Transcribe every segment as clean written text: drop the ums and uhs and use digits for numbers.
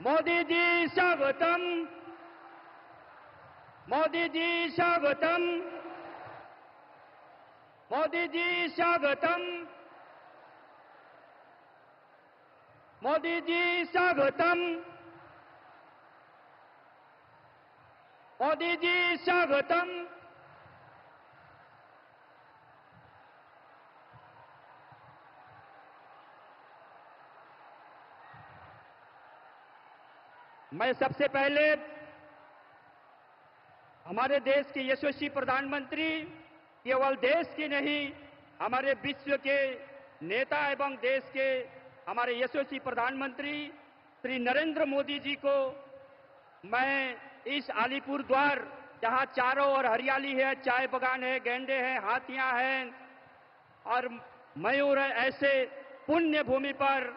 मोदी जी स्वागतम। मोदी जी स्वागतम। मोदी जी स्वागतम। मोदी जी स्वागतम। मोदी जी स्वागतम। मैं सबसे पहले हमारे देश के यशस्वी प्रधानमंत्री, केवल देश की नहीं हमारे विश्व के नेता एवं देश के हमारे यशस्वी प्रधानमंत्री श्री नरेंद्र मोदी जी को मैं इस अलीपुर द्वार, जहां चारों ओर हरियाली है, चाय बगान है, गेंडे हैं, हाथियां हैं और मयूर है, ऐसे पुण्य भूमि पर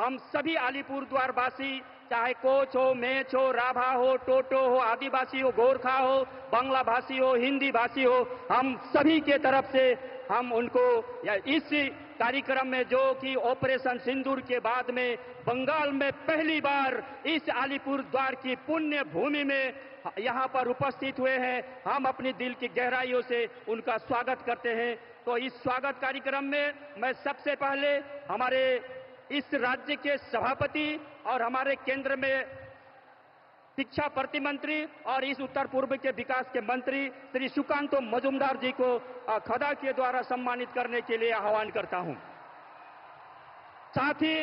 हम सभी अलीपुर द्वार वासी, चाहे कोच हो, मेच हो, राभा हो, टोटो हो, आदिवासी हो, गोरखा हो, बांग्ला भाषी हो, हिंदी भाषी हो, हम सभी के तरफ से हम उनको इस कार्यक्रम में, जो कि ऑपरेशन सिंदूर के बाद में बंगाल में पहली बार इस अलीपुर द्वार की पुण्य भूमि में यहां पर उपस्थित हुए हैं, हम अपनी दिल की गहराइयों से उनका स्वागत करते हैं। तो इस स्वागत कार्यक्रम में मैं सबसे पहले हमारे इस राज्य के सभापति और हमारे केंद्र में शिक्षा प्रतिमंत्री और इस उत्तर पूर्व के विकास के मंत्री श्री सुकांतो मजुमदार जी को खदा के द्वारा सम्मानित करने के लिए आह्वान करता हूं। साथ ही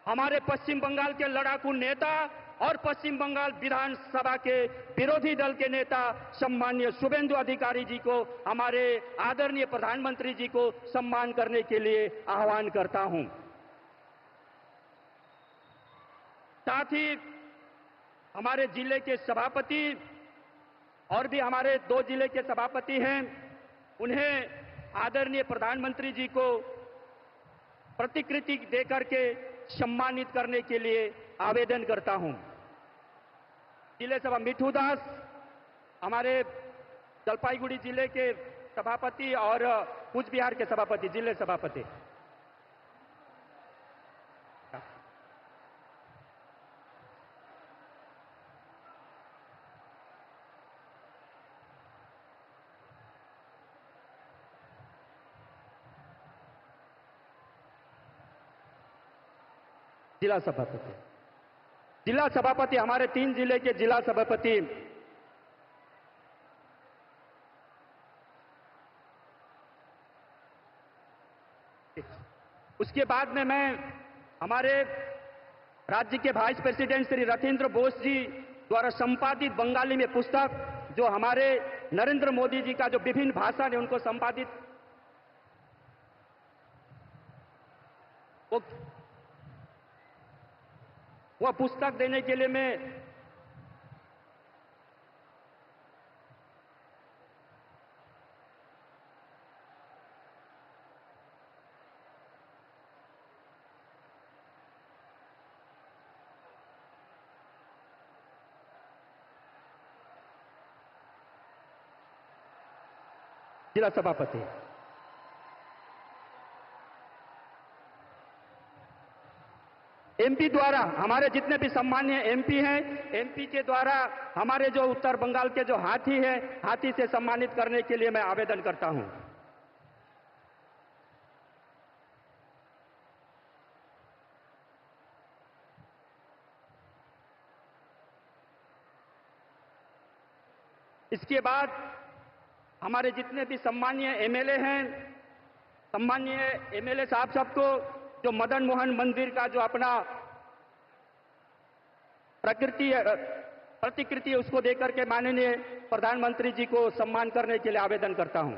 हमारे पश्चिम बंगाल के लड़ाकू नेता और पश्चिम बंगाल विधानसभा के विरोधी दल के नेता सम्मान्य शुभेंदु अधिकारी जी को, हमारे आदरणीय प्रधानमंत्री जी को सम्मान करने के लिए आह्वान करता हूं। साथ ही हमारे जिले के सभापति और भी हमारे 2 जिले के सभापति हैं, उन्हें आदरणीय प्रधानमंत्री जी को प्रतिकृति देकर के सम्मानित करने के लिए आवेदन करता हूं। जिले सभा मिठू दास, हमारे जलपाईगुड़ी जिले के सभापति और कूच बिहार के सभापति, जिले सभापति। जिला सभापति, जिला सभापति, हमारे 3 जिले के जिला सभापति उसके बाद में मैं हमारे राज्य के वाइस प्रेसिडेंट श्री रथिंद्र बोस जी द्वारा संपादित बंगाली में पुस्तक, जो हमारे नरेंद्र मोदी जी का जो विभिन्न भाषा ने उनको संपादित वह पुस्तक देने के लिए मैं जिला सभापति, एमपी द्वारा हमारे जितने भी सम्मान्य एमपी हैं, एमपी के द्वारा हमारे जो उत्तर बंगाल के जो हाथी हैं, हाथी से सम्मानित करने के लिए मैं आवेदन करता हूं। इसके बाद हमारे जितने भी सम्मानीय एमएलए हैं, सम्मानीय एमएलए साहब सबको जो मदन मोहन मंदिर का जो अपना प्रतिकृति है उसको देकर के माननीय प्रधानमंत्री जी को सम्मान करने के लिए आवेदन करता हूं।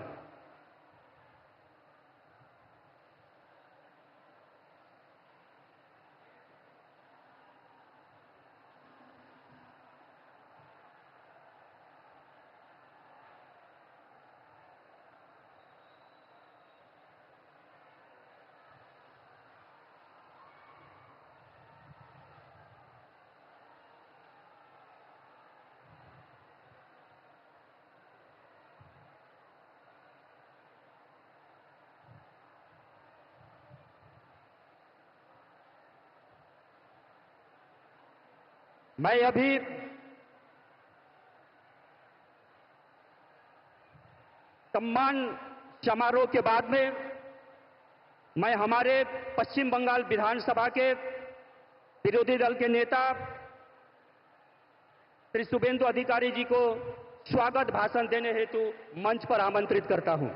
मैं अभी सम्मान समारोह के बाद में मैं हमारे पश्चिम बंगाल विधानसभा के विरोधी दल के नेता श्री शुभेंदु अधिकारी जी को स्वागत भाषण देने हेतु मंच पर आमंत्रित करता हूं।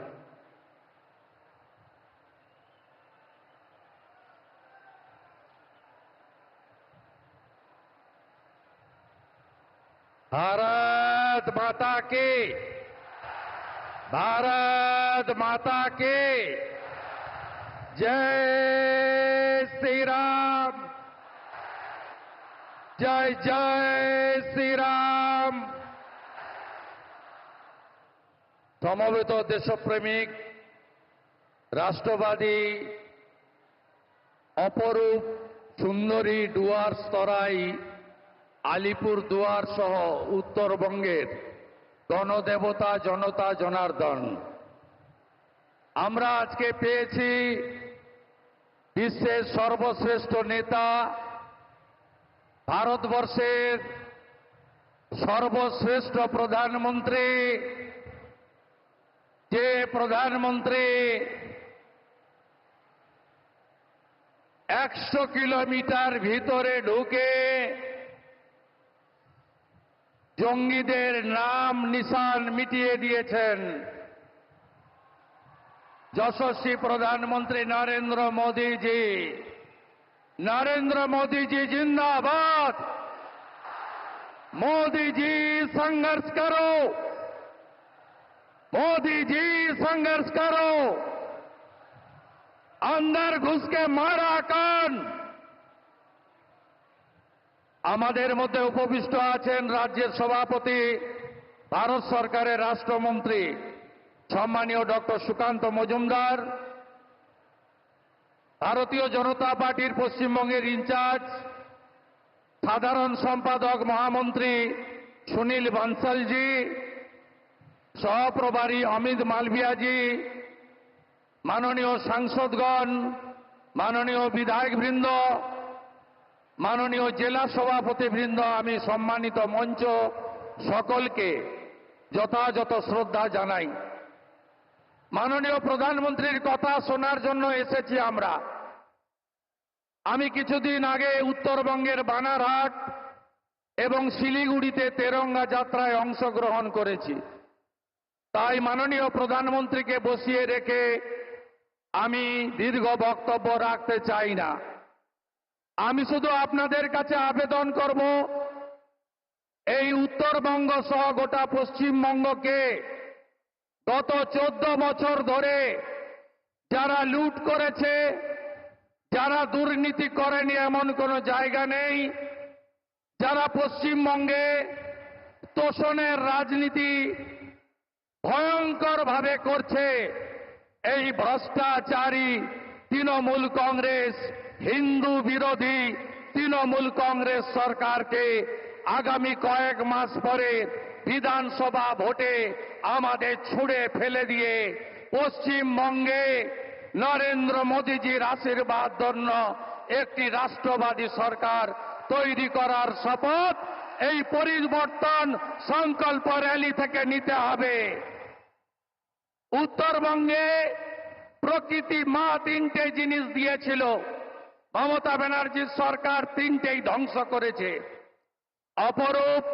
भारत माता की, भारत माता की जय श्री राम, जय जय श्री राम। সমবেত দেশপ্রেমিক রাষ্ট্রবাদী অপরূপ সুন্দরী ডুয়ার্স তরাই আলিপুরদুয়ার সহ উত্তরবঙ্গের গণদেবতা জনতা জনার্দন, আমরা আজকে পেয়েছি বিশ্বের সর্বশ্রেষ্ঠ নেতা, ভারতবর্ষের সর্বশ্রেষ্ঠ প্রধানমন্ত্রী, যে প্রধানমন্ত্রী 100 কিলোমিটার ভিতরে ঢুকে জঙ্গিদের নাম নিশান মিটিয়ে দিয়েছেন, যশস্বী প্রধানমন্ত্রী নরেন্দ্র মোদীজি। नरेंद्र मोदी जी जिंदाबाद। मोदी जी संघर्ष करो, मोदी जी संघर्ष करो, अंदर घुस के मारा कान। আমাদের মধ্যে উপবিষ্ট আছেন রাজ্যের সভাপতি, ভারত সরকারের রাষ্ট্রমন্ত্রী সম্মানীয় ডক্টর সুকান্ত মজুমদার, ভারতীয় জনতা পার্টির পশ্চিমবঙ্গের ইনচার্জ সাধারণ সম্পাদক মহামন্ত্রী সুনীল বানসালজি, সহপ্রভারী অমিত মালভিয়াজি, মাননীয় সাংসদগণ, মাননীয় বিধায়কবৃন্দ, মাননীয় জেলা সভাপতিবৃন্দ, আমি সম্মানিত মঞ্চ সকলকে যথাযথ শ্রদ্ধা জানাই। মাননীয় প্রধানমন্ত্রীর কথা শোনার জন্য এসেছি আমরা। আমি কিছুদিন আগে উত্তরবঙ্গের বানারহাট এবং শিলিগুড়িতে তেরঙ্গা যাত্রায় অংশগ্রহণ করেছি। তাই মাননীয় প্রধানমন্ত্রীকে বসিয়ে রেখে আমি দীর্ঘ বক্তব্য রাখতে চাই না। আমি শুধু আপনাদের কাছে আবেদন করব, এই উত্তরবঙ্গ সহ গোটা পশ্চিমবঙ্গকে গত 14 বছর ধরে যারা লুট করেছে, যারা দুর্নীতি করেনি এমন কোনো জায়গা নেই, যারা পশ্চিমবঙ্গে তোষণের রাজনীতি ভয়ঙ্করভাবে করছে, এই ভ্রষ্টাচারী তৃণমূল কংগ্রেস, হিন্দু বিরোধী তৃণমূল কংগ্রেস সরকারকে আগামী কয়েক মাস পরে বিধানসভা ভোটে আমাদের ছুঁড়ে ফেলে দিয়ে পশ্চিমবঙ্গে নরেন্দ্র মোদীজির আশীর্বাদ ধন্য একটি রাষ্ট্রবাদী সরকার তৈরি করার শপথ এই পরিবর্তন সংকল্প র্যালি থেকে নিতে হবে। উত্তরবঙ্গে প্রকৃতি মা তিনটে জিনিস দিয়েছিল, মমতা ব্যানার্জির সরকার তিনটেই ধ্বংস করেছে। অপরূপ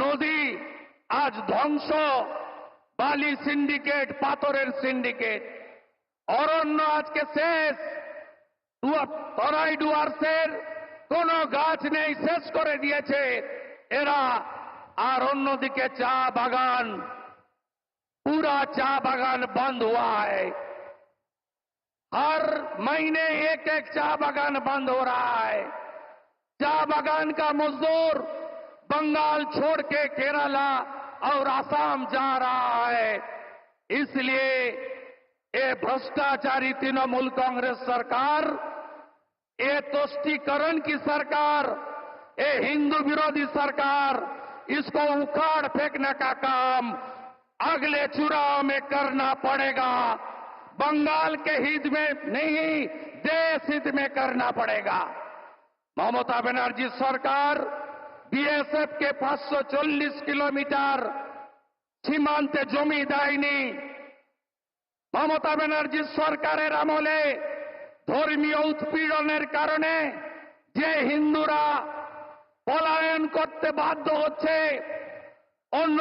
নদী আজ ধ্বংস, বালি সিন্ডিকেট, পাথরের সিন্ডিকেট। অরণ্য আজকে শেষ, তরাই ডুয়ার্সের কোন গাছ নেই, শেষ করে দিয়েছে এরা। আর অন্যদিকে চা বাগান, पूरा चा बागान बंद हुआ है। हर महीने एक एक चा बागान बंद हो रहा है। चा बागान का मजदूर बंगाल छोड़ के केरला और असम जा रहा है। इसलिए ये भ्रष्टाचारी तृणमूल कांग्रेस सरकार, ये तुष्टीकरण की सरकार, ये हिंदू विरोधी सरकार, इसको उखाड़ फेंकने का काम अगले चुनाव में करना पड़ेगा। बंगाल के हित में नहीं, देश हित में करना पड़ेगा। ममता बनर्जी सरकार বিএসএফ কে 540 কিলোমিটার সীমান্তে জমি দেয়নি। মমতা ব্যানার্জির সরকারের আমলে ধর্মীয় উৎপীড়নের কারণে যে হিন্দুরা পলায়ন করতে বাধ্য হচ্ছে অন্য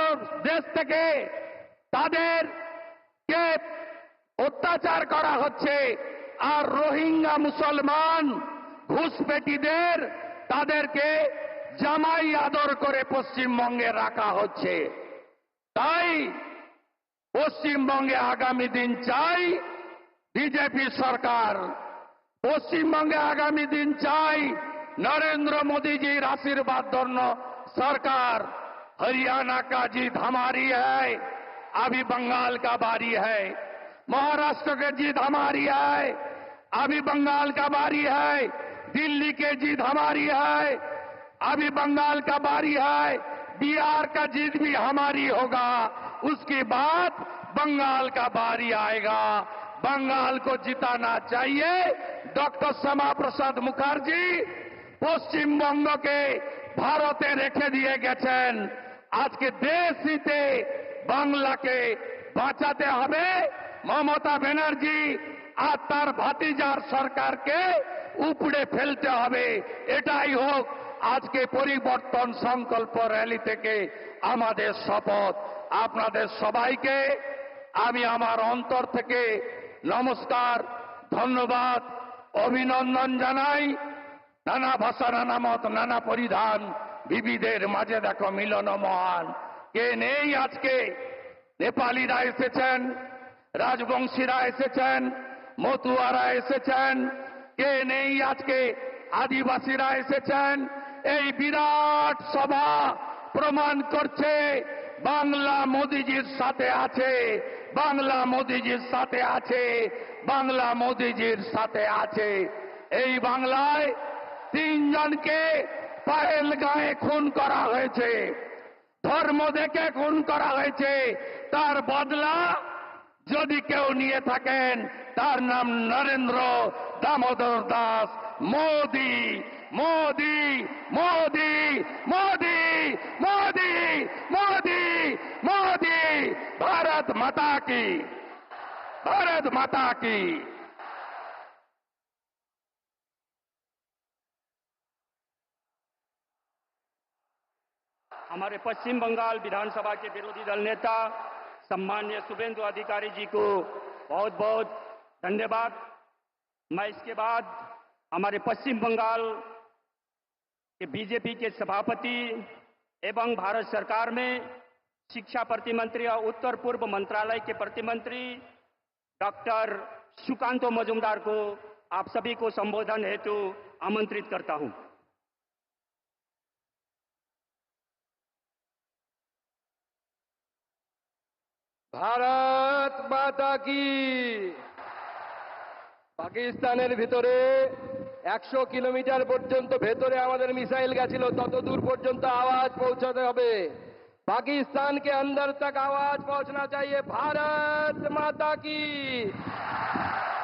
দেশ থেকে, তাদেরকে অত্যাচার করা হচ্ছে, আর রোহিঙ্গা মুসলমান ঘুষপেটিদের তাদেরকে জামাই আদর করে পশ্চিমবঙ্গে রাখা হচ্ছে। তাই পশ্চিমবঙ্গে আগামী দিন চাই বিজেপি সরকার, পশ্চিমবঙ্গে আগামী দিন চাই नरेंद्र मोदी जी आशीर्वाद धन्य सरकार। हरियाणा का जीत हमारी है, अभी बंगाल का बारी है। महाराष्ट्र की जीत हमारी है, अभी बंगाल का बारी है। दिल्ली की जीत हमारी है, अभी बंगाल का बारी है। बिहार का जीत भी हमारी होगा, उसके बाद बंगाल का बारी आएगा। बंगाल को जिताना चाहिए। डॉक्टर श्यामा प्रसाद मुखर्जी পশ্চিমবঙ্গকে ভারতে রেখে দিয়ে গেছেন। আজকে দেশ হিতে বাংলাকে বাঁচাতে হবে। মমতা ব্যানার্জি আর তার ভাতিজার সরকারকে উপড়ে ফেলতে হবে। এটাই হোক আজকে পরিবর্তন সংকল্প র্যালি থেকে আমাদের শপথ। আপনাদের সবাইকে আমি আমার অন্তর থেকে নমস্কার, ধন্যবাদ, অভিনন্দন জানাই। নানা ভাষা, নানা মত, নানা পরিধান, বিবিধের মাঝে দেখো মিলন মহান। কে নেই আজকে? নেপালিরা এসেছেন, রাজবংশীরা এসেছেন, মতুয়ারা এসেছেন। কে নেই আজকে? আদিবাসীরা এসেছেন। এই বিরাট সভা প্রমাণ করছে বাংলা মোদিজির সাথে আছে, বাংলা মোদিজির সাথে আছে, বাংলা মোদিজির সাথে আছে। এই বাংলায় 3 জনকে পাহেলগাঁয়ে খুন করা হয়েছে, ধর্ম দেখে খুন করা হয়েছে। তার বদলা যদি কেউ নিয়ে থাকেন তার নাম নরেন্দ্র দামোদর দাস মোদি। মোদি মোদি মোদি মোদি মোদি মোদি। ভারত মাতা কি, ভারত মাতা কি। हमारे पश्चिम बंगाल विधानसभा के विरोधी दल नेता सम्मान्य शुभेंदु अधिकारी जी को बहुत बहुत धन्यवाद। मैं इसके बाद हमारे पश्चिम बंगाल के बीजेपी के सभापति एवं भारत सरकार में शिक्षा प्रतिमंत्री और उत्तर पूर्व मंत्रालय के प्रतिमंत्री डॉक्टर सुकांतो मजुमदार को आप सभी को संबोधन हेतु आमंत्रित करता हूं। ভারত মাতা কি। পাকিস্তানের ভিতরে 100 কিলোমিটার পর্যন্ত ভেতরে আমাদের মিসাইল গেছিল, তত দূর পর্যন্ত আওয়াজ পৌঁছাতে হবে। पाकिस्तान के अंदर तक आवाज पहुंचना चाहिए। भारत माता की,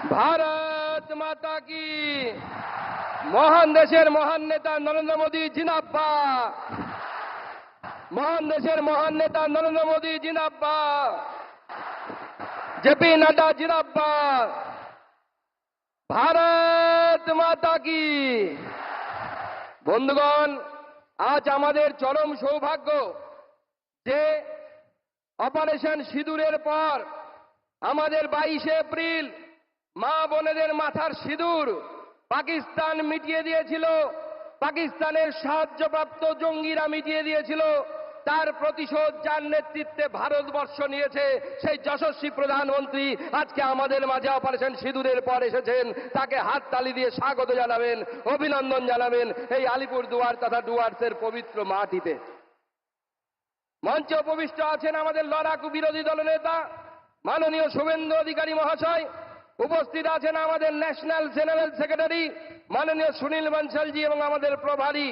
भारत माता की। মহান দেশের মহান নেতা নরেন্দ্র মোদী জিন্দাবাদ, মহান দেশের মহান নেতা নরেন্দ্র মোদী জিন্দাবাদ, জেপি নাড্ডা জিন্দাবাদ। ভারত মাতা কি। বন্ধুগণ, আজ আমাদের চরম সৌভাগ্য যে অপারেশন সিঁদুরের পর আমাদের 22 এপ্রিল মা বোনেদের মাথার সিঁদুর পাকিস্তান মিটিয়ে দিয়েছিল, পাকিস্তানের সাহায্যপ্রাপ্ত জঙ্গিরা মিটিয়ে দিয়েছিল। তার প্রতিশোধ যার নেতৃত্বে ভারতবর্ষ নিয়েছে, সেই যশস্বী প্রধানমন্ত্রী আজকে আমাদের মাঝে অপারেশন সিঁদুরের পর এসেছেন। তাকে হাততালি দিয়ে স্বাগত জানাবেন, অভিনন্দন জানাবেন এই আলিপুরদুয়ার তথা ডুয়ার্সের পবিত্র মাটিতে। মঞ্চে উপবিষ্ট আছেন আমাদের লড়াকু বিরোধী দলনেতা মাননীয় শুভেন্দু অধিকারী মহাশয়, উপস্থিত আছেন আমাদের ন্যাশনাল জেনারেল সেক্রেটারি মাননীয় সুনীল বনশালজি এবং আমাদের প্রভারী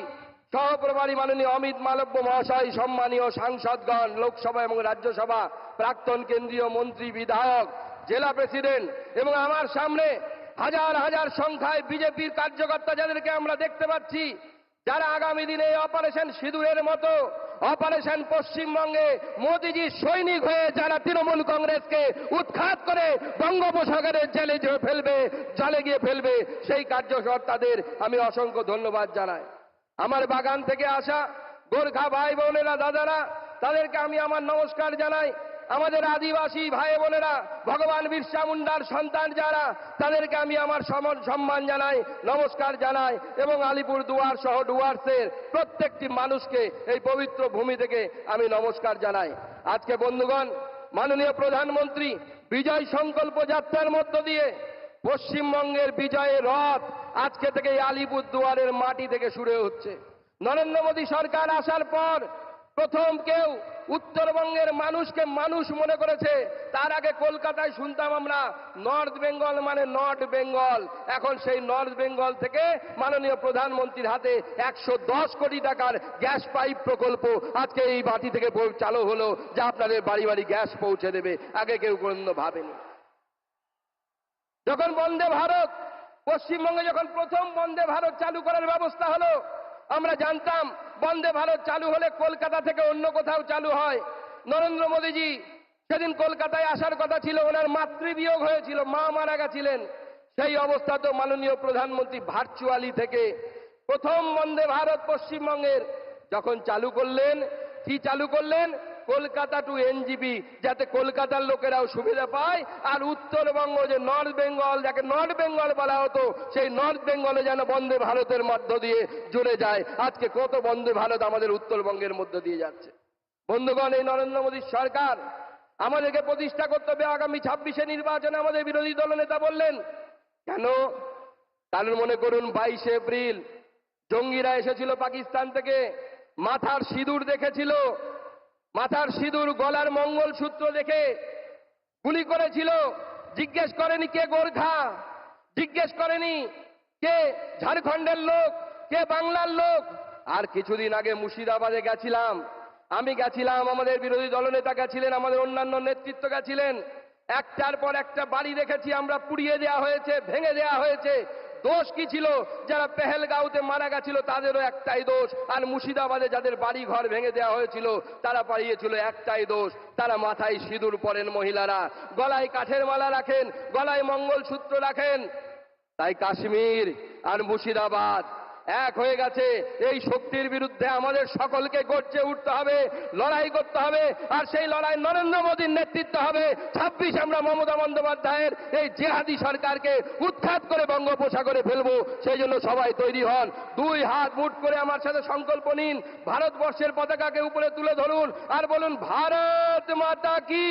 সহপ্রভারী মাননীয় অমিত মালব্য মহাশয়, সম্মানীয় সাংসদগণ, লোকসভা এবং রাজ্যসভা প্রাক্তন কেন্দ্রীয় মন্ত্রী, বিধায়ক, জেলা প্রেসিডেন্ট এবং আমার সামনে হাজার হাজার সংখ্যায় বিজেপির কার্যকর্তা যাদেরকে আমরা দেখতে পাচ্ছি। যারা আগামী দিনে অপারেশন সিঁদুরের মতো অপারেশন পশ্চিমবঙ্গে মোদিজি সৈনিক হয়ে যারা তৃণমূল কংগ্রেসকে উৎখাত করে বঙ্গোপসাগরের জেলে ফেলবে, জলে গিয়ে ফেলবে, সেই কার্যকর্তাদের আমি অসংখ্য ধন্যবাদ জানাই। আমার বাগান থেকে আসা গোর্খা ভাই বোনেরা, দাদারা, তাদেরকে আমি আমার নমস্কার জানাই। আমাদের আদিবাসী ভাই বোনেরা, ভগবান বিরসা মুন্ডার সন্তান যারা, তাদেরকে আমি আমার সম্মান জানাই, নমস্কার জানাই, এবং আলিপুর দুয়ার সহ ডুয়ার্সের প্রত্যেকটি মানুষকে এই পবিত্র ভূমি থেকে আমি নমস্কার জানাই। আজকে বন্ধুগণ, মাননীয় প্রধানমন্ত্রী বিজয় সংকল্প যাত্রার মধ্য দিয়ে পশ্চিমবঙ্গের বিজয়ের রথ আজকে থেকে এই আলিপুর দুয়ারের মাটি থেকে শুরু হচ্ছে। নরেন্দ্র মোদী সরকার আসার পর প্রথম কেউ উত্তরবঙ্গের মানুষকে মানুষ মনে করেছে। তার আগে কলকাতায় শুনতাম আমরা নর্থ বেঙ্গল মানে নর্থ বেঙ্গল। এখন সেই নর্থ বেঙ্গল থেকে মাননীয় প্রধানমন্ত্রীর হাতে 110 কোটি টাকার গ্যাস পাইপ প্রকল্প আজকে এই মাটি থেকে চালু হলো, যা আপনাদের বাড়ি বাড়ি গ্যাস পৌঁছে দেবে। আগে কেউ কোনোদিনও ভাবেনি। যখন বন্দে ভারত, পশ্চিমবঙ্গে যখন প্রথম বন্দে ভারত চালু করার ব্যবস্থা হলো, আমরা জানতাম বন্দে ভারত চালু হলে কলকাতা থেকে অন্য কোথাও চালু হয়। নরেন্দ্র মোদীজি সেদিন কলকাতায় আসার কথা ছিল, ওনার মাতৃবিয়োগ হয়েছিল, মা মারা গেছিলেন। সেই অবস্থাতেও মাননীয় প্রধানমন্ত্রী ভার্চুয়ালি থেকে প্রথম বন্দে ভারত পশ্চিমবঙ্গের যখন চালু করলেন, কি চালু করলেন? কলকাতা টু এনজিপি, যাতে কলকাতার লোকেরাও সুবিধা পায়, আর উত্তরবঙ্গ যে নর্থ বেঙ্গল, যাকে নর্থ বেঙ্গল বলা হতো, সেই নর্থ বেঙ্গলে যেন বন্দে ভারতের মধ্য দিয়ে জুড়ে যায়। আজকে কত বন্দে ভারত আমাদের উত্তরবঙ্গের মধ্য দিয়ে যাচ্ছে। বন্ধুগণ, এই নরেন্দ্র মোদীর সরকার আমাদেরকে প্রতিষ্ঠা করতে হবে। আগামী 26শে নির্বাচনে আমাদের বিরোধী দলনেতা বললেন, কেন? কারণ মনে করুন 22শে এপ্রিল জঙ্গিরা এসেছিল পাকিস্তান থেকে, মাথার সিঁদুর দেখেছিল, মাথার সিঁদুর, গলার মঙ্গলসূত্র দেখে গুলি করেছিল। জিজ্ঞেস করেনি কে গোর্খা, জিজ্ঞেস করেনি কে ঝাড়খণ্ডের লোক, কে বাংলার লোক। আর কিছুদিন আগে মুর্শিদাবাদে গেছিলাম, আমি গেছিলাম, আমাদের বিরোধী দলনেতা গেছিলেন, আমাদের অন্যান্য নেতৃত্ব গেছিলেন। একটার পর একটা বাড়ি দেখেছি আমরা, পুড়িয়ে দেওয়া হয়েছে, ভেঙে দেওয়া হয়েছে। দোষ কি ছিল? যারা পেহেলগাঁওতে মারা গেছিল তাদেরও একটাই দোষ, আর মুর্শিদাবাদে যাদের বাড়ি ঘর ভেঙে দেওয়া হয়েছিল তারা পালিয়েছিল, একটাই দোষ, তারা মাথায় সিঁদুর পরেন মহিলারা, গলায় কাঠের মালা রাখেন, গলায় মঙ্গলসূত্র রাখেন। তাই কাশ্মীর আর মুর্শিদাবাদ এক হয়ে গেছে। এই শক্তির বিরুদ্ধে আমাদের সকলকে গর্জে উঠতে হবে, লড়াই করতে হবে, আর সেই লড়াই নরেন্দ্র মোদীর নেতৃত্ব হবে। 26 আমরা মমতা বন্দ্যোপাধ্যায়ের এই জেহাদি সরকারকে উৎখাত করে বঙ্গোপসাগরে ফেলবো। সেই জন্য সবাই তৈরি হন, দুই হাত মুঠ করে আমার সাথে সংকল্প নিন, ভারতবর্ষের পতাকাকে উপরে তুলে ধরুন আর বলুন, ভারত মাতা কি,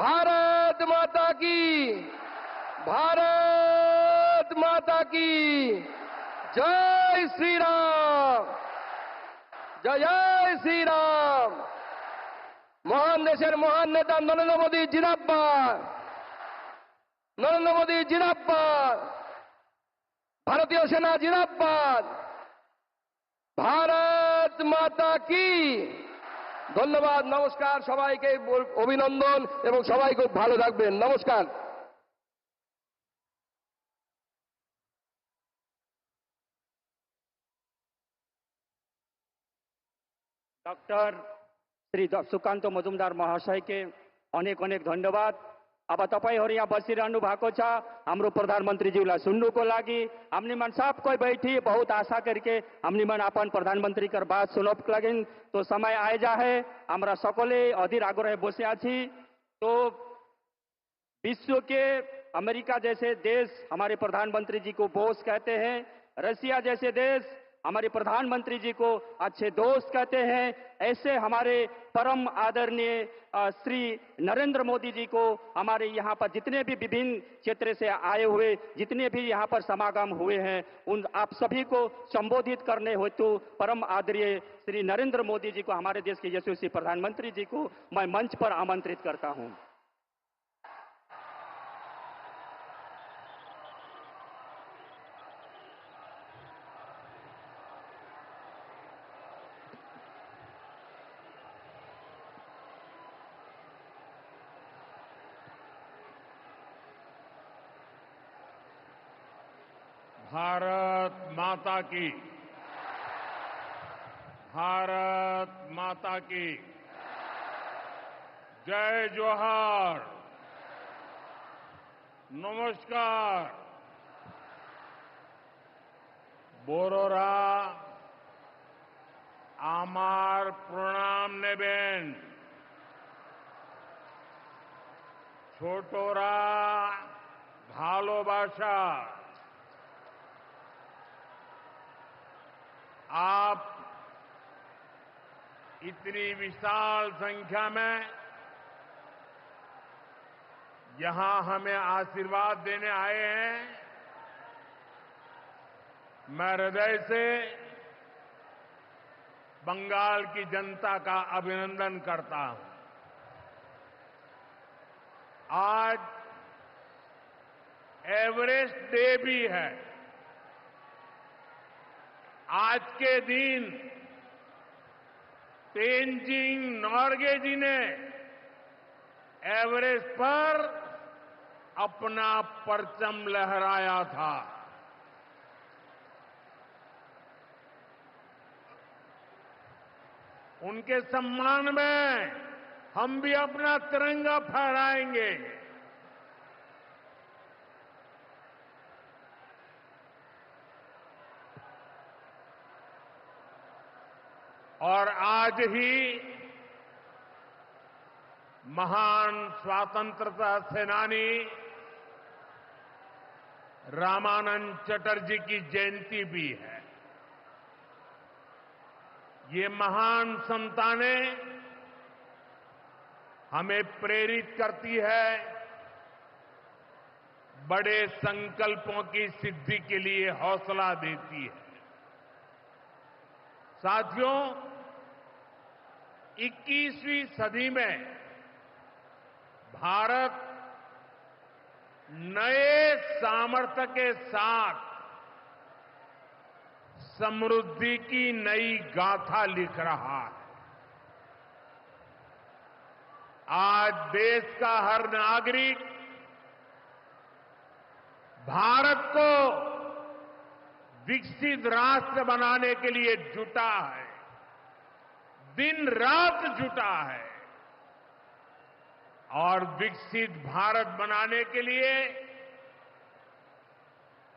ভারত মাতা কি, ভারত মাতা কি। জয় শ্রীরাম, জয় জয় শ্রীরাম। মহান দেশের মহান নেতা নরেন্দ্র মোদী জিন্দাবাদ, নরেন্দ্র মোদী জিন্দাবাদ, ভারতীয় সেনা জিন্দাবাদ, ভারত মাতা কি। ধন্যবাদ, নমস্কার, সবাইকে অভিনন্দন এবং সবাই খুব ভালো থাকবেন। নমস্কার। डॉक्टर श्री सुकान्त मजुमदार महाशय के अनेक अनेक धन्यवाद। अब तपाईहरु यहाँ बसिरहनु भएको छ, हाम्रो प्रधानमन्त्रीज्यूलाई सुन्नुको लागि। हमनी मन सब कोही बैठी बहुत आशा करके हमनी मन अपन प्रधानमन्त्री कर बात सुनोक लागि तो समय आए जा है। हमरा सकले अधीर आग्रह बसिया छी। तो विश्व के अमेरिका जैसे देश हमारे प्रधानमंत्री जी को बॉस कहते हैं, रसिया जैसे देश हमारे प्रधानमंत्री जी को अच्छे दोस्त कहते हैं। ऐसे हमारे परम आदरणीय श्री नरेंद्र मोदी जी को हमारे यहाँ पर जितने भी विभिन्न क्षेत्र से आए हुए जितने भी यहाँ पर समागम हुए हैं, उन आप सभी को संबोधित करने हेतु परम आदरणीय श्री नरेंद्र मोदी जी को, हमारे देश के यशस्वी प्रधानमंत्री जी को मैं मंच पर आमंत्रित करता हूँ। भारत माता की भारत माता की जय जोहार। नमस्कार। बोरोरा आमार प्रणाम नेबेन। छोटोरा भालोबाशा। आप इतनी विशाल संख्या में यहां हमें आशीर्वाद देने आए हैं। मैं हृदय से बंगाल की जनता का अभिनंदन करता हूं। आज एवरेस्ट डे भी है। आज के दिन तेनजिंग नोर्गे जी ने एवरेस्ट पर अपना परचम लहराया था। उनके सम्मान में हम भी अपना तिरंगा फहराएंगे। और आज ही महान स्वतंत्रता सेनानी रामानंद चटर्जी की जयंती भी है। ये महान संतानें हमें प्रेरित करती है बड़े संकल्पों की सिद्धि के लिए हौसला देती है। साथियों, 21वीं सदी में भारत नए सामर्थ्य के साथ समृद्धि की नई गाथा लिख रहा है। आज देश का हर नागरिक भारत को विकसित राष्ट्र बनाने के लिए जुटा है, दिन रात जुटा है। और विकसित भारत बनाने के लिए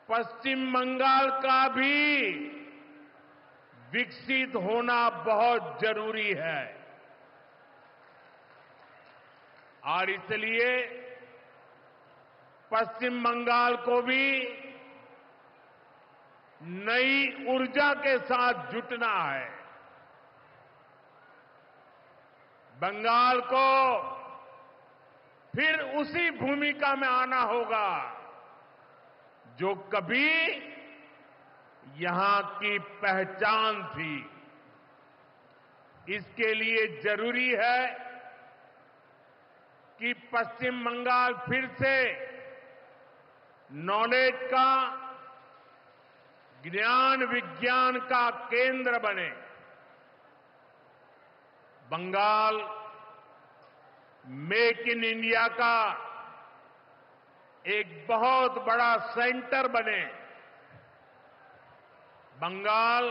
पश्चिम बंगाल का भी विकसित होना बहुत जरूरी है। और इसलिए पश्चिम बंगाल को भी नई ऊर्जा के साथ जुटना है। बंगाल को फिर उसी भूमिका में आना होगा जो कभी यहां की पहचान थी। इसके लिए जरूरी है कि पश्चिम बंगाल फिर से नॉलेज का, ज्ञान विज्ञान का केंद्र बने। बंगाल मेक इन इंडिया का एक बहुत बड़ा सेंटर बने। बंगाल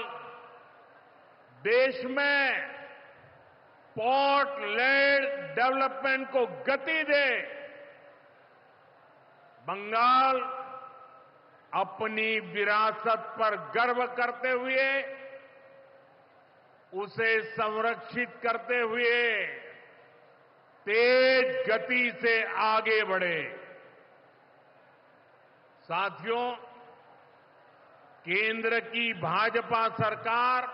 देश में पोर्ट लेड डेवलपमेंट को गति दे। बंगाल अपनी विरासत पर गर्व करते हुए, उसे संरक्षित करते हुए तेज गति से आगे बढ़े। साथियों, केंद्र की भाजपा सरकार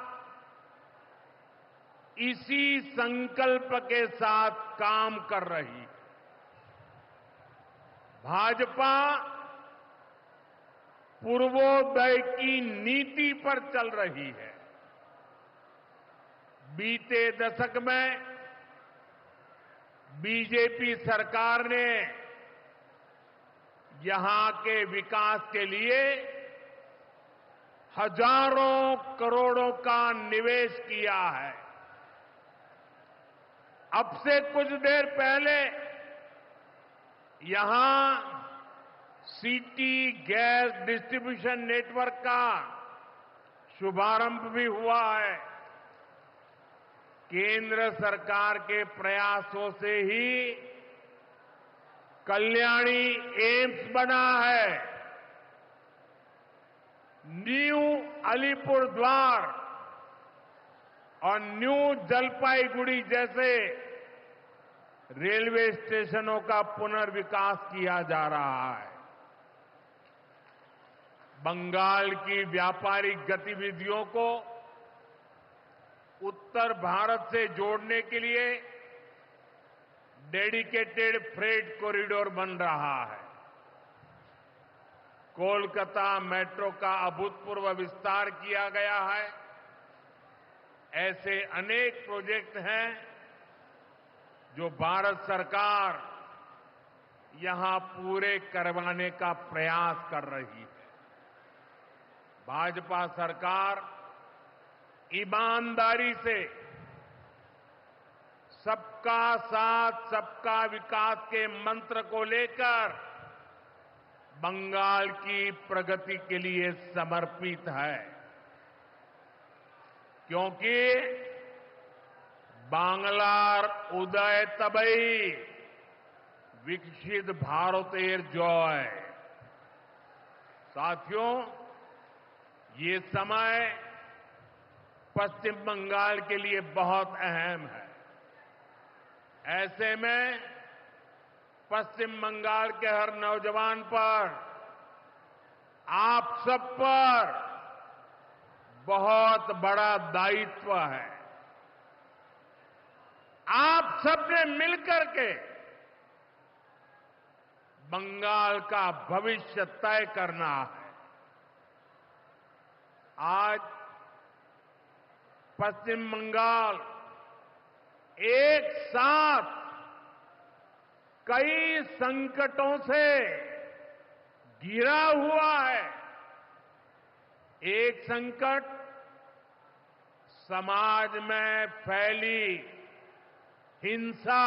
इसी संकल्प के साथ काम कर रही है। भाजपा पूर्वोदय की नीति पर चल रही है। बीते दशक में बीजेपी सरकार ने यहां के विकास के लिए हजारों करोड़ों का निवेश किया है। अब से कुछ देर पहले यहां सिटी गैस डिस्ट्रीब्यूशन नेटवर्क का शुभारंभ भी हुआ है। केंद्र सरकार के प्रयासों से ही कल्याणी एम्स बना है। न्यू अलीपुर द्वार और न्यू जलपाईगुड़ी जैसे रेलवे स्टेशनों का पुनर्विकास किया जा रहा है। बंगाल की व्यापारिक गतिविधियों को उत्तर भारत से जोड़ने के लिए डेडिकेटेड फ्रेट कॉरिडोर बन रहा है। कोलकाता मेट्रो का अभूतपूर्व विस्तार किया गया है। ऐसे अनेक प्रोजेक्ट हैं जो भारत सरकार यहां पूरे करवाने का प्रयास कर रही है। भाजपा सरकार ईमानदारी से सबका साथ सबका विकास के मंत्र को लेकर बंगाल की प्रगति के लिए समर्पित है, क्योंकि बांग्लार उदय तबई विकसित भारतेर जय। साथियों, ये समय पश्चिम बंगाल के लिए बहुत अहम है। ऐसे में पश्चिम बंगाल के हर नौजवान पर, आप सब पर बहुत बड़ा दायित्व है। आप सबने मिलकर के बंगाल का भविष्य तय करना है। आज पश्चिम बंगाल एक साथ कई संकटों से घिरा हुआ है। एक संकट समाज में फैली हिंसा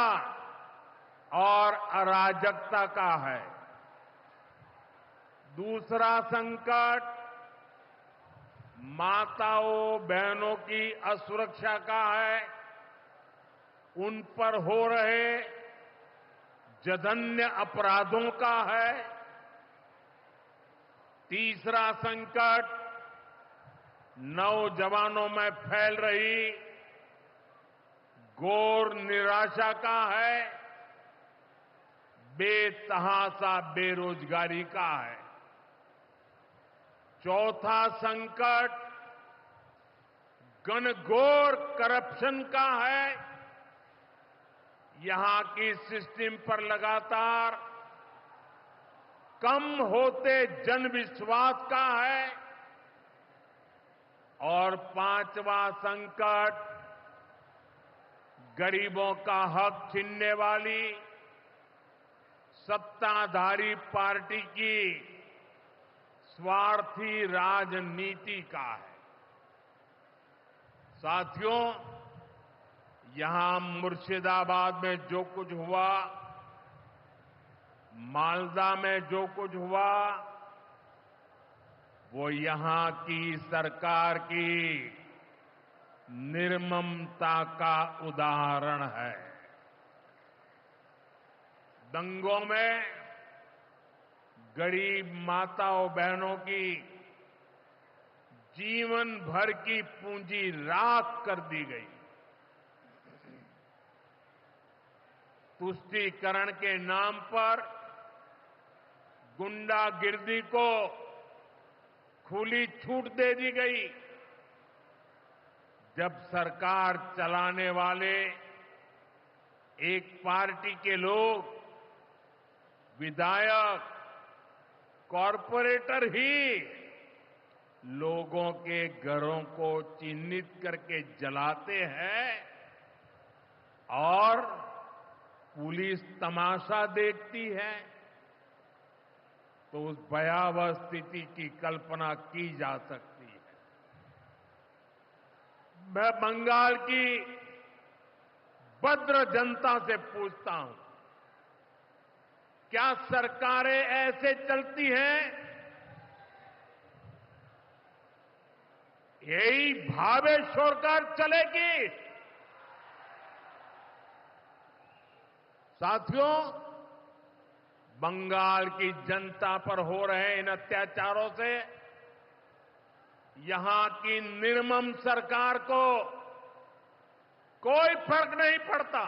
और अराजकता का है। दूसरा संकट माताओं बहनों की असुरक्षा का है, उन पर हो रहे जघन्य अपराधों का है। तीसरा संकट नौजवानों में फैल रही घोर निराशा का है, बेतहाशा बेरोजगारी का है। चौथा संकट घनघोर करप्शन का है। यहां की सिस्टम पर लगातार कम होते जनविश्वास का है। और पांचवा संकट गरीबों का हक छीनने वाली सत्ताधारी पार्टी की स्वार्थी राजनीति का है। साथियों, यहां मुर्शिदाबाद में जो कुछ हुआ, मालदा में जो कुछ हुआ, वो यहां की सरकार की निर्ममता का उदाहरण है। दंगों में गरीब माताओं बहनों की जीवन भर की पूंजी राख कर दी गई। तुष्टीकरण के नाम पर गुंडागिर्दी को खुली छूट दे दी गई। जब सरकार चलाने वाले एक पार्टी के लोग, विधायक, कॉरपोरेटर ही लोगों के घरों को चिन्हित करके जलाते हैं और पुलिस तमाशा देखती है, तो उस भयावह स्थिति की कल्पना की जा सकती है। मैं बंगाल की भद्र जनता से पूछता हूं, क्या सरकारें ऐसे चलती हैं? यही भावे छोड़कर चलेगी? साथियों, बंगाल की जनता पर हो रहे इन अत्याचारों से यहां की निर्मम सरकार को कोई फर्क नहीं पड़ता।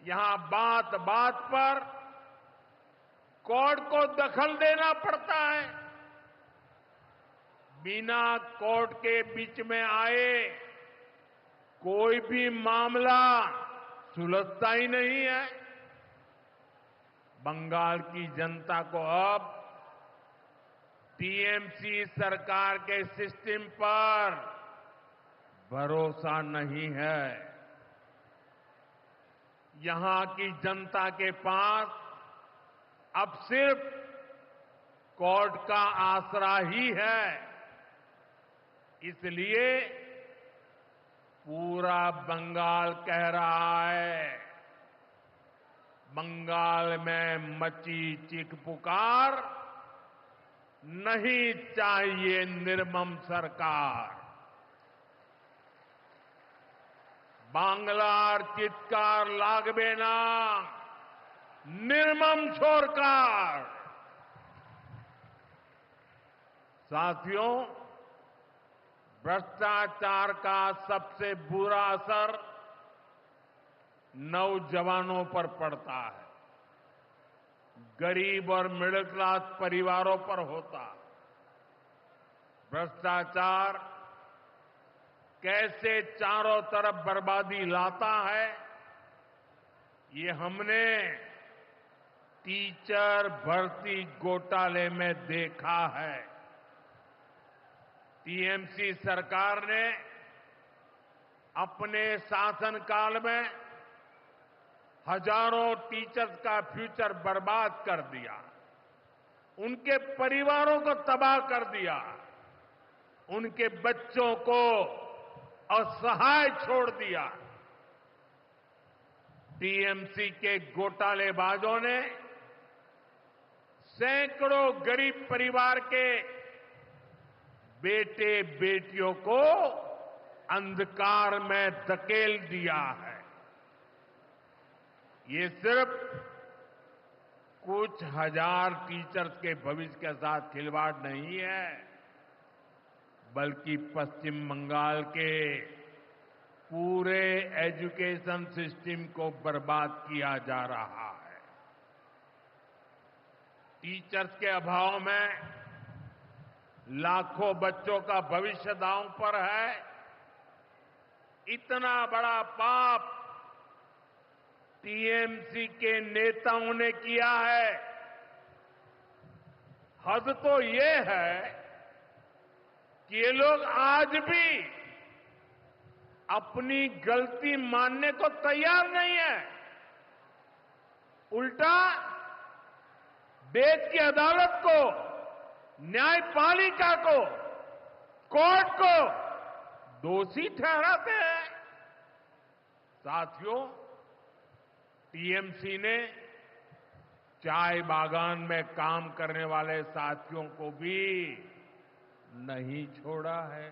यहां बात बात पर कोर्ट को दखल देना पड़ता है। बिना कोर्ट के बीच में आए कोई भी मामला सुलझता ही नहीं है। बंगाल की जनता को अब टीएमसी सरकार के सिस्टम पर भरोसा नहीं है। यहां की जनता के पास अब सिर्फ कोर्ट का आसरा ही है। इसलिए पूरा बंगाल कह रहा है, बंगाल में मची चीख पुकार, नहीं चाहिए निर्मम सरकार। बांग्लार चित्कार लागबे ना, निर्मम सरकार। साथियों, भ्रष्टाचार का सबसे बुरा असर नौजवानों पर पड़ता है, गरीब और मिडिल क्लास परिवारों पर होता। भ्रष्टाचार कैसे चारों तरफ बर्बादी लाता है, ये हमने टीचर भर्ती घोटाले में देखा है। टीएमसी सरकार ने अपने शासनकाल में हजारों टीचर्स का फ्यूचर बर्बाद कर दिया, उनके परिवारों को तबाह कर दिया, उनके बच्चों को असहाय छोड़ दिया। टीएमसी के घोटालेबाजों ने सैकड़ों गरीब परिवार के बेटे बेटियों को अंधकार में धकेल दिया है। ये सिर्फ कुछ हजार टीचर्स के भविष्य के साथ खिलवाड़ नहीं है, बल्कि पश्चिम बंगाल के पूरे एजुकेशन सिस्टम को बर्बाद किया जा रहा है। टीचर्स के अभाव में लाखों बच्चों का भविष्य दांव पर है। इतना बड़ा पाप टीएमसी के नेताओं ने किया है। हद तो ये है कि ये लोग आज भी अपनी गलती मानने को तैयार नहीं है। उल्टा देश की अदालत को, न्यायपालिका को, कोर्ट को दोषी ठहराते हैं। साथियों, टीएमसी ने चाय बागान में काम करने वाले साथियों को भी नहीं छोड़ा है।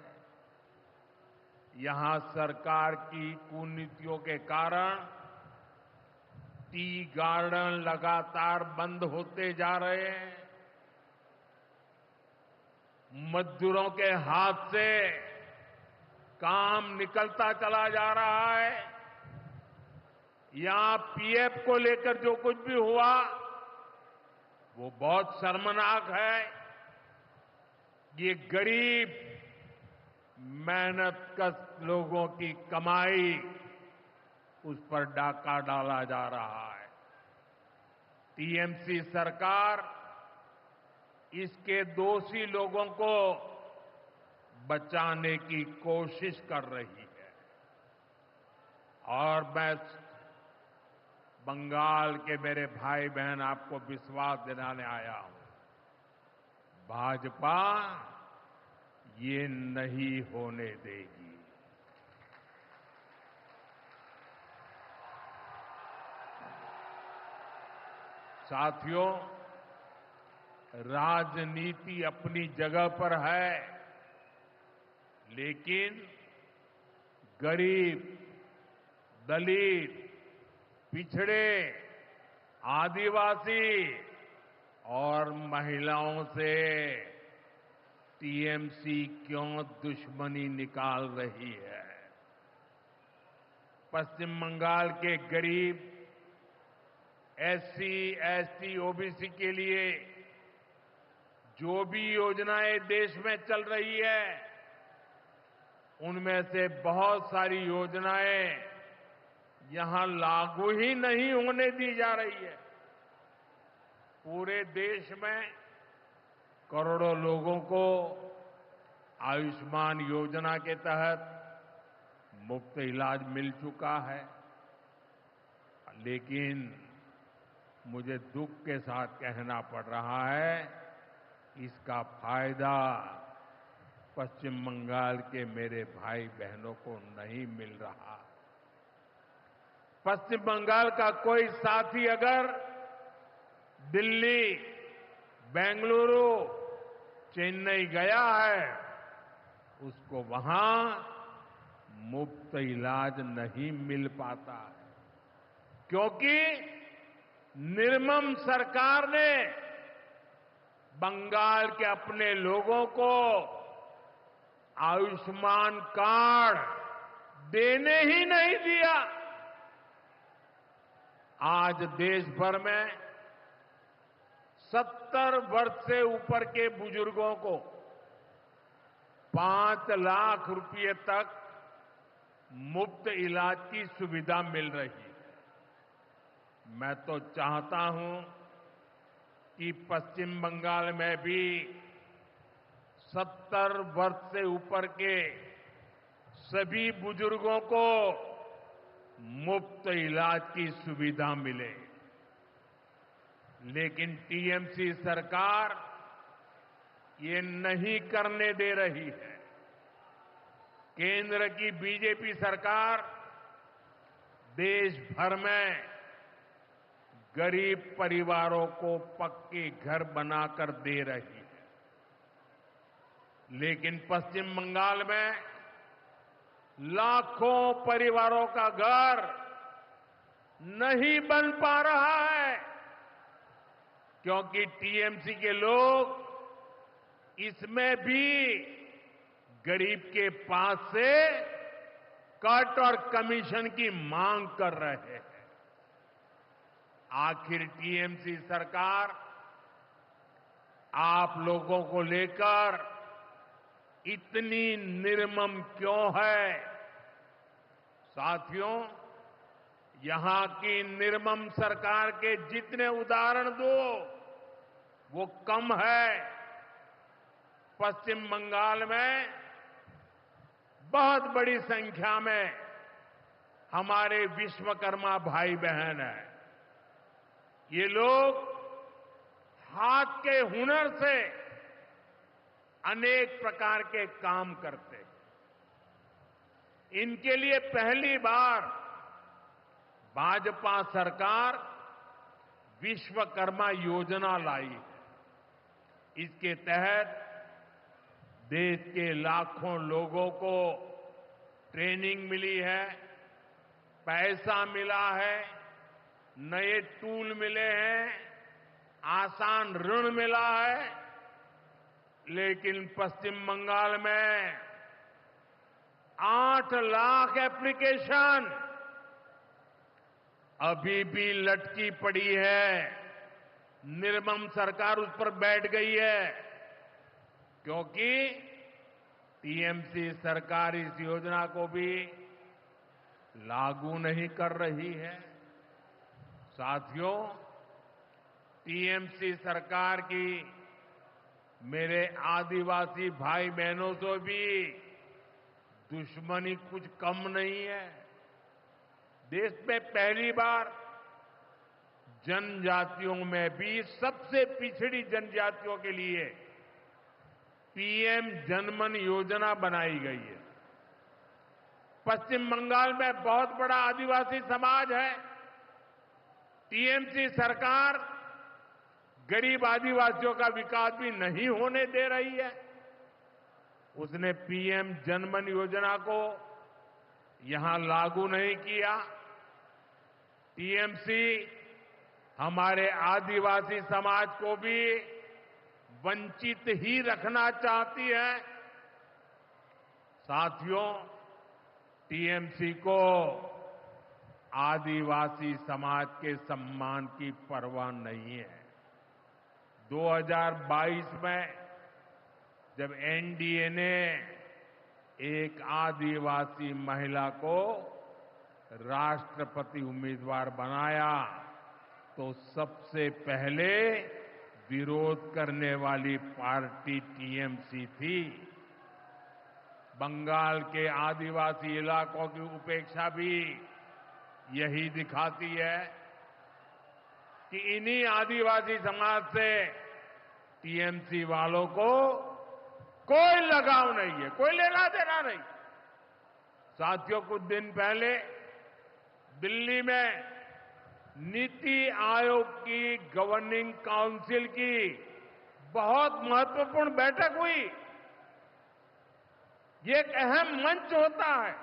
यहां सरकार की कुनीतियों के कारण टी गार्डन लगातार बंद होते जा रहे हैं। मजदूरों के हाथ से काम निकलता चला जा रहा है। यहां पीएफ को लेकर जो कुछ भी हुआ वो बहुत शर्मनाक है। ये गरीब मेहनतकश लोगों की कमाई, उस पर डाका डाला जा रहा है। टीएमसी सरकार इसके दोषी लोगों को बचाने की कोशिश कर रही है। और मैं बंगाल के मेरे भाई बहन आपको विश्वास दिलाने आया हूं, भाजपा ये नहीं होने देगी। साथियों, राजनीति अपनी जगह पर है, लेकिन गरीब, दलित, पिछड़े, आदिवासी और महिलाओं से टीएमसी क्यों दुश्मनी निकाल रही है। पश्चिम बंगाल के गरीब एससी, एसटी, ओबीसी के लिए जो भी योजनाएं देश में चल रही है, उनमें से बहुत सारी योजनाएं यहां लागू ही नहीं होने दी जा रही है। पूरे देश में करोड़ों लोगों को आयुष्मान योजना के तहत मुफ्त इलाज मिल चुका है, लेकिन मुझे दुख के साथ कहना पड़ रहा है, इसका फायदा पश्चिम बंगाल के मेरे भाई बहनों को नहीं मिल रहा। पश्चिम बंगाल का कोई साथी अगर दिल्ली, बेंगलुरु, चेन्नई गया है, उसको वहां मुफ्त इलाज नहीं मिल पाता, क्योंकि निर्मम सरकार ने बंगाल के अपने लोगों को आयुष्मान कार्ड देने ही नहीं दिया। आज देश भर में 70 वर्ष से ऊपर के बुजुर्गों को 5 लाख रुपए तक मुफ्त इलाज की सुविधा मिल रही है। मैं तो चाहता हूं कि पश्चिम बंगाल में भी 70 वर्ष से ऊपर के सभी बुजुर्गों को मुफ्त इलाज की सुविधा मिले, लेकिन टीएमसी सरकार ये नहीं करने दे रही है। केंद्र की बीजेपी सरकार देश भर में गरीब परिवारों को पक्के घर बनाकर दे रही है, लेकिन पश्चिम बंगाल में लाखों परिवारों का घर नहीं बन पा रहा है, क्योंकि टीएमसी के लोग इसमें भी गरीब के पास से कट और कमीशन की मांग कर रहे हैं। आखिर टीएमसी सरकार आप लोगों को लेकर इतनी निर्मम क्यों है? साथियों, यहां की निर्मम सरकार के जितने उदाहरण दो वो कम है। पश्चिम बंगाल में बहुत बड़ी संख्या में हमारे विश्वकर्मा भाई बहन हैं। ये लोग हाथ के हुनर से अनेक प्रकार के काम करते हैं। इनके लिए पहली बार भाजपा सरकार विश्वकर्मा योजना लाई है। इसके तहत देश के लाखों लोगों को ट्रेनिंग मिली है, पैसा मिला है, नए टूल मिले हैं, आसान ऋण मिला है, लेकिन पश्चिम बंगाल में 8 लाख एप्लीकेशन अभी भी लटकी पड़ी है। निर्मम सरकार उस पर बैठ गई है, क्योंकि टीएमसी सरकार इस योजना को भी लागू नहीं कर रही है। साथियों, टीएमसी सरकार की मेरे आदिवासी भाई बहनों से भी दुश्मनी कुछ कम नहीं है। देश में पहली बार जनजातियों में भी सबसे पिछड़ी जनजातियों के लिए पीएम जनमन योजना बनाई गई है। पश्चिम बंगाल में बहुत बड़ा आदिवासी समाज है। टीएमसी सरकार गरीब आदिवासियों का विकास भी नहीं होने दे रही है। उसने पीएम जनमन योजना को यहां लागू नहीं किया। टीएमसी हमारे आदिवासी समाज को भी वंचित ही रखना चाहती है। साथियों, टीएमसी को आदिवासी समाज के सम्मान की परवाह नहीं है। 2022 में जब एनडीए ने एक आदिवासी महिला को राष्ट्रपति उम्मीदवार बनाया तो सबसे पहले विरोध करने वाली पार्टी टीएमसी थी। बंगाल के आदिवासी इलाकों की उपेक्षा भी यही दिखाती है कि इन्हीं आदिवासी समाज से टीएमसी वालों को कोई लगाव नहीं है, कोई लेना देना नहीं। साथियों, कुछ दिन पहले दिल्ली में नीति आयोग की गवर्निंग काउंसिल की बहुत महत्वपूर्ण बैठक हुई। ये एक अहम मंच होता है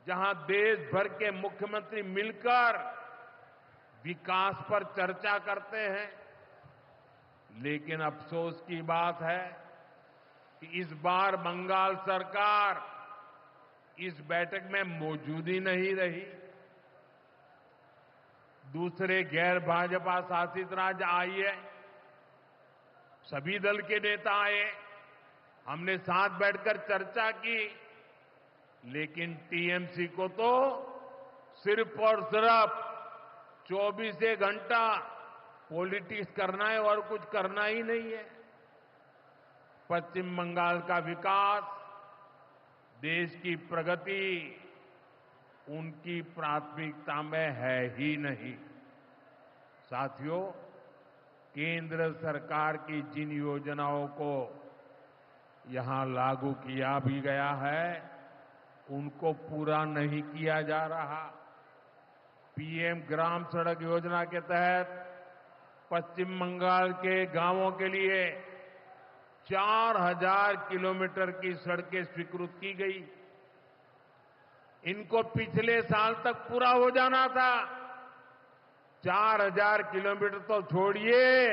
जहां देश भर के मुख्यमंत्री मिलकर विकास पर चर्चा करते हैं। लेकिन अफसोस की बात है कि इस बार बंगाल सरकार इस बैठक में मौजूद ही नहीं रही। दूसरे गैर भाजपा शासित राज्य आए, सभी दल के नेता आए, हमने साथ बैठकर चर्चा की, लेकिन टीएमसी को तो सिर्फ और सिर्फ 24 घंटा पॉलिटिक्स करना है और कुछ करना ही नहीं है। पश्चिम बंगाल का विकास, देश की प्रगति उनकी प्राथमिकता में है ही नहीं। साथियों, केंद्र सरकार की जिन योजनाओं को यहां लागू किया भी गया है, उनको पूरा नहीं किया जा रहा। पीएम ग्राम सड़क योजना के तहत पश्चिम बंगाल के गांवों के लिए 4000 किलोमीटर की सड़कें स्वीकृत की गई। इनको पिछले साल तक पूरा हो जाना था। 4000 किलोमीटर तो छोड़िए,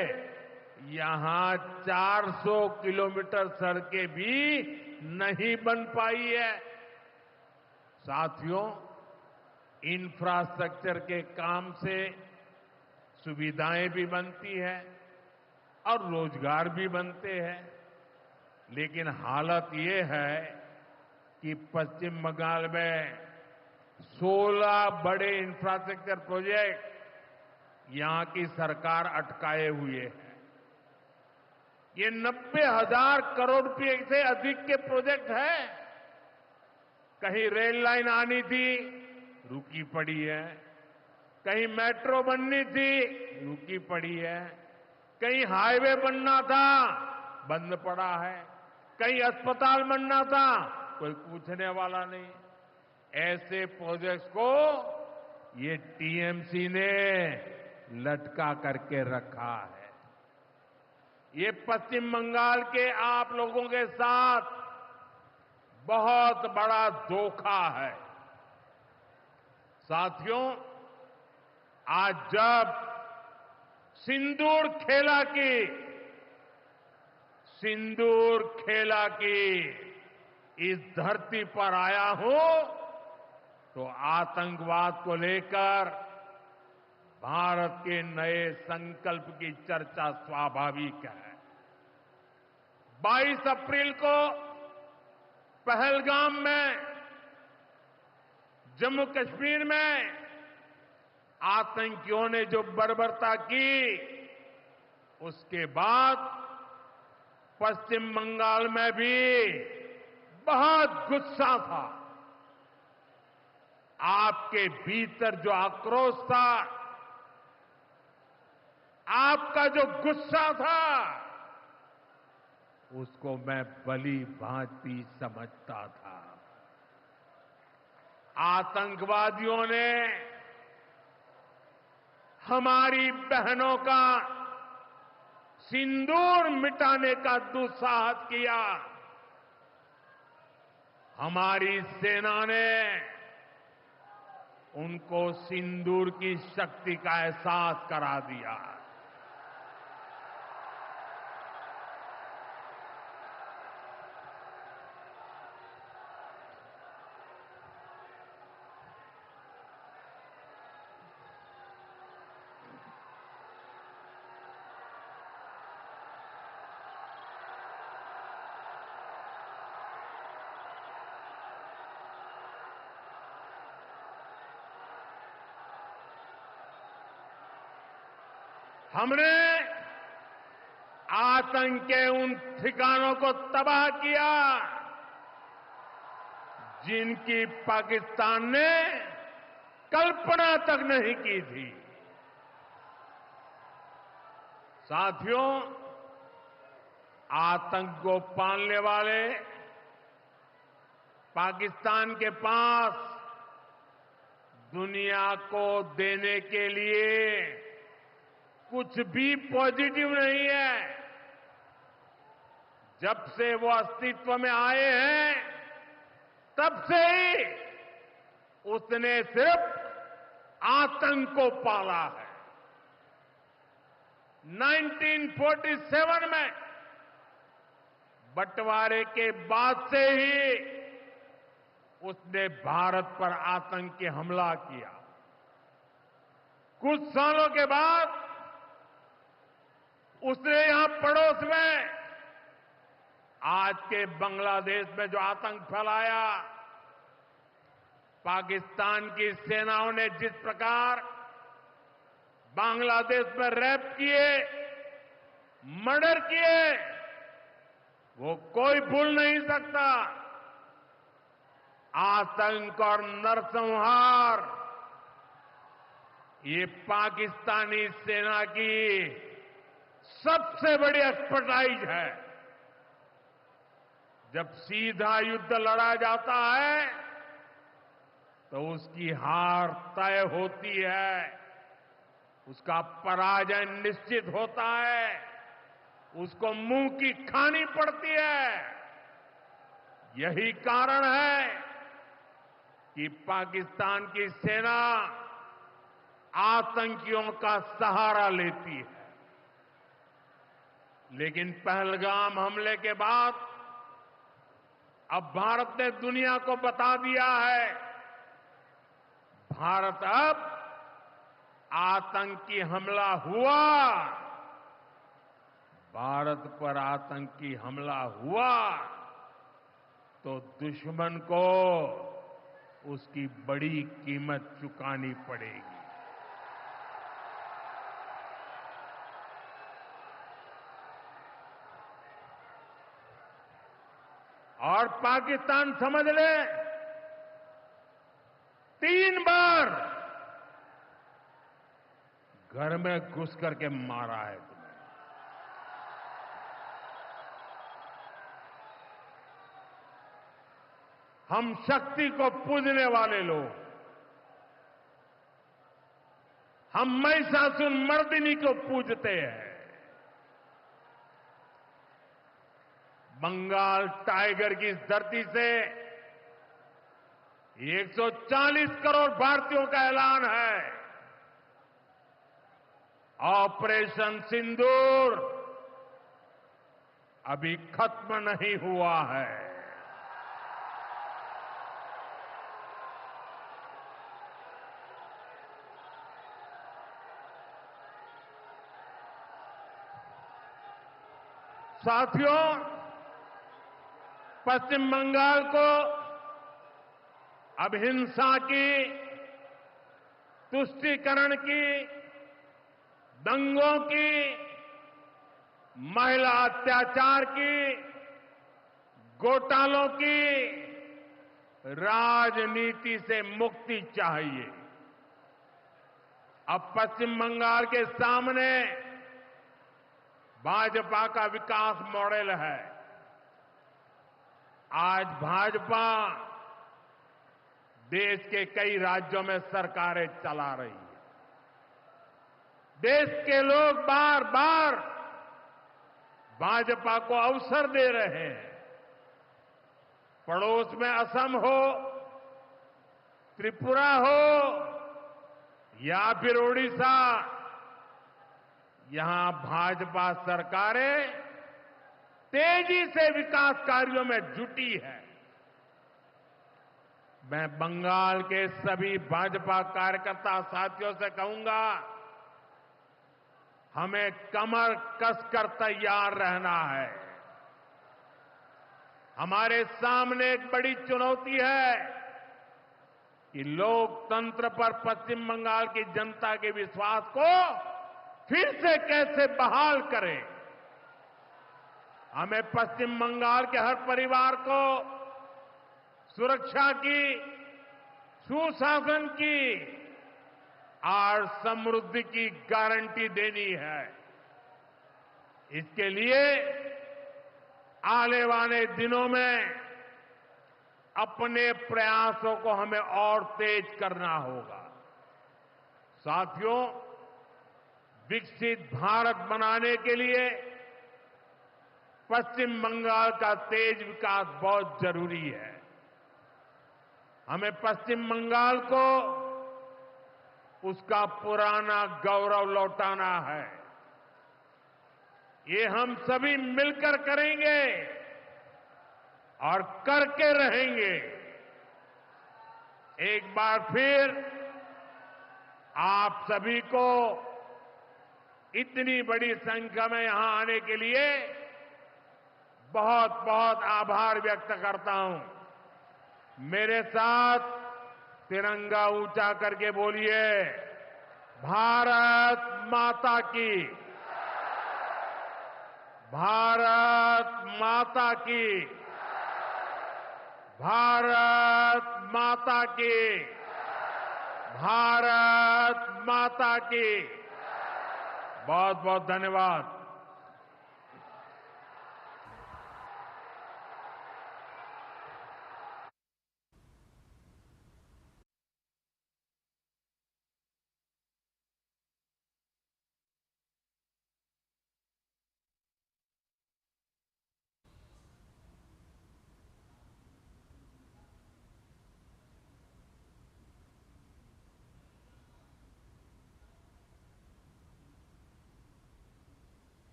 यहां 400 किलोमीटर सड़कें भी नहीं बन पाई है। साथियों, इंफ्रास्ट्रक्चर के काम से सुविधाएं भी बनती है और रोजगार भी बनते हैं। लेकिन हालत ये है कि पश्चिम बंगाल में 16 बड़े इंफ्रास्ट्रक्चर प्रोजेक्ट यहां की सरकार अटकाए हुए है। ये 90,000 करोड़ रुपए से अधिक के प्रोजेक्ट हैं। कहीं रेल लाइन आनी थी, रुकी पड़ी है। कहीं मेट्रो बननी थी, रुकी पड़ी है। कहीं हाईवे बनना था, बंद पड़ा है। कहीं अस्पताल बनना था, कोई पूछने वाला नहीं। ऐसे प्रोजेक्ट्स को ये टीएमसी ने लटका करके रखा है। ये पश्चिम बंगाल के आप लोगों के साथ बहुत बड़ा धोखा है। साथियों, आज जब सिंदूर खेला की इस धरती पर आया हूं, तो आतंकवाद को लेकर भारत के नए संकल्प की चर्चा स्वाभाविक है। 22 अप्रैल को पहलगाम में, जम्मू कश्मीर में आतंकियों ने जो बर्बरता की, उसके बाद पश्चिम बंगाल में भी बहुत गुस्सा था। आपके भीतर जो आक्रोश था, आपका जो गुस्सा था, उसको मैं भली भांति समझता था। आतंकवादियों ने हमारी बहनों का सिंदूर मिटाने का दुस्साहस किया। हमारी सेना ने उनको सिंदूर की शक्ति का एहसास करा दिया। हमने आतंक के उन ठिकानों को तबाह किया जिनकी पाकिस्तान ने कल्पना तक नहीं की थी। साथियों, आतंक को पालने वाले पाकिस्तान के पास दुनिया को देने के लिए कुछ भी पॉजिटिव नहीं है। जब से वो अस्तित्व में आए हैं तब से ही उसने सिर्फ आतंक को पाला है। 1947 में बंटवारे के बाद से ही उसने भारत पर आतंकी हमला किया। कुछ सालों के बाद उसने यहां पड़ोस में आज के बांग्लादेश में जो आतंक फैलाया, पाकिस्तान की सेनाओं ने जिस प्रकार बांग्लादेश में रेप किए, मर्डर किए, वो कोई भूल नहीं सकता। आतंक और नरसंहार ये पाकिस्तानी सेना की सबसे बड़ी एक्सपर्टाइज है। जब सीधा युद्ध लड़ा जाता है तो उसकी हार तय होती है, उसका पराजय निश्चित होता है, उसको मुंह की खानी पड़ती है। यही कारण है कि पाकिस्तान की सेना आतंकियों का सहारा लेती है। लेकिन पहलगाम हमले के बाद अब भारत ने दुनिया को बता दिया है, भारत अब आतंकी हमला हुआ, भारत पर आतंकी हमला हुआ तो दुश्मन को उसकी बड़ी कीमत चुकानी पड़ेगी। और पाकिस्तान समझ ले, 3 बार घर में घुस करके मारा है तुम्हें। हम शक्ति को पूजने वाले लोग, हम महिषासुर मर्दिनी को पूजते हैं। बंगाल टाइगर की इस धरती से 140 करोड़ भारतीयों का ऐलान है। ऑपरेशन सिंदूर अभी खत्म नहीं हुआ है। साथियों, पश्चिम बंगाल को अब हिंसा की, तुष्टीकरण की, दंगों की, महिला अत्याचार की, घोटालों की राजनीति से मुक्ति चाहिए। अब पश्चिम बंगाल के सामने भाजपा का विकास मॉडल है। आज भाजपा देश के कई राज्यों में सरकारें चला रही है। देश के लोग बार बार भाजपा को अवसर दे रहे हैं। पड़ोस में असम हो, त्रिपुरा हो या फिर ओडिशा, यहां भाजपा सरकारें तेजी से विकास कार्यों में जुटी है। मैं बंगाल के सभी भाजपा कार्यकर्ता साथियों से कहूंगा, हमें कमर कसकर तैयार रहना है। हमारे सामने एक बड़ी चुनौती है कि लोकतंत्र पर पश्चिम बंगाल की जनता के विश्वास को फिर से कैसे बहाल करें। हमें पश्चिम बंगाल के हर परिवार को सुरक्षा की, सुशासन की और समृद्धि की गारंटी देनी है। इसके लिए आने वाले दिनों में अपने प्रयासों को हमें और तेज करना होगा। साथियों, विकसित भारत बनाने के लिए पश्चिम बंगाल का तेज विकास बहुत जरूरी है। हमें पश्चिम बंगाल को उसका पुराना गौरव लौटाना है। ये हम सभी मिलकर करेंगे और करके रहेंगे। एक बार फिर आप सभी को इतनी बड़ी संख्या में यहां आने के लिए बहुत बहुत आभार व्यक्त करता हूं। मेरे साथ तिरंगा ऊंचा करके बोलिए, भारत माता की, भारत माता की, भारत माता की, भारत माता की। बहुत बहुत धन्यवाद।